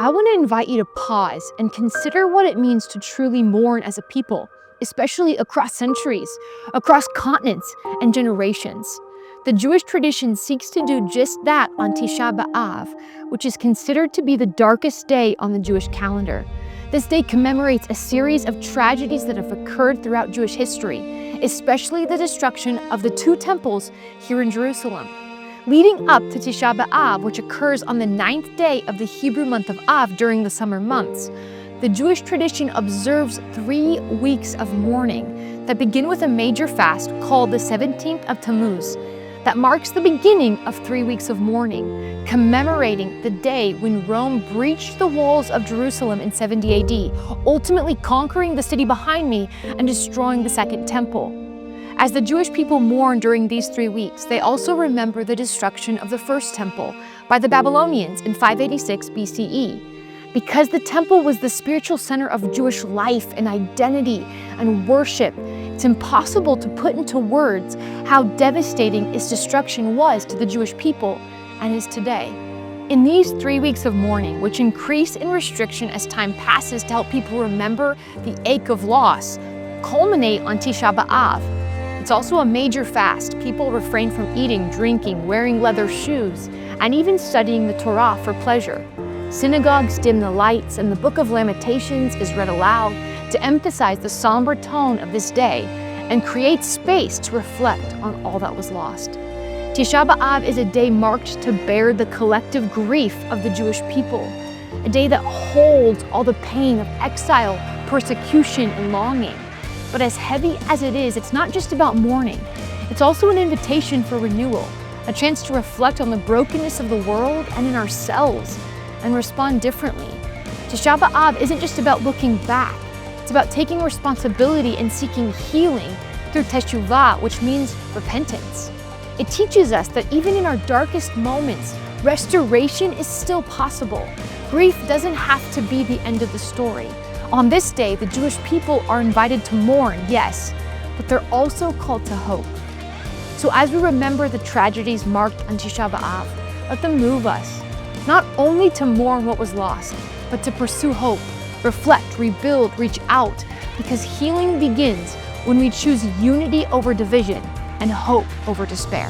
I want to invite you to pause and consider what it means to truly mourn as a people, especially across centuries, across continents, and generations. The Jewish tradition seeks to do just that on Tisha B'Av, which is considered to be the darkest day on the Jewish calendar. This day commemorates a series of tragedies that have occurred throughout Jewish history, especially the destruction of the two temples here in Jerusalem. Leading up to Tisha B'Av, which occurs on the 9th day of the Hebrew month of Av during the summer months, the Jewish tradition observes 3 weeks of mourning that begin with a major fast called the 17th of Tammuz that marks the beginning of 3 weeks of mourning, commemorating the day when Rome breached the walls of Jerusalem in 70 AD, ultimately conquering the city behind me and destroying the Second Temple. As the Jewish people mourn during these 3 weeks, they also remember the destruction of the First Temple by the Babylonians in 586 BCE. Because the temple was the spiritual center of Jewish life and identity and worship, it's impossible to put into words how devastating its destruction was to the Jewish people and is today. In these 3 weeks of mourning, which increase in restriction as time passes to help people remember the ache of loss, culminate on Tisha B'Av. It's also a major fast. People refrain from eating, drinking, wearing leather shoes, and even studying the Torah for pleasure. Synagogues dim the lights, and the Book of Lamentations is read aloud to emphasize the somber tone of this day and create space to reflect on all that was lost. Tisha B'Av is a day marked to bear the collective grief of the Jewish people, a day that holds all the pain of exile, persecution, and longing. But as heavy as it is, it's not just about mourning. It's also an invitation for renewal, a chance to reflect on the brokenness of the world and in ourselves and respond differently. Tisha B'Av isn't just about looking back. It's about taking responsibility and seeking healing through teshuvah, which means repentance. It teaches us that even in our darkest moments, restoration is still possible. Grief doesn't have to be the end of the story. On this day, the Jewish people are invited to mourn, yes, but they're also called to hope. So as we remember the tragedies marked on Tisha B'Av, let them move us, not only to mourn what was lost, but to pursue hope, reflect, rebuild, reach out, because healing begins when we choose unity over division and hope over despair.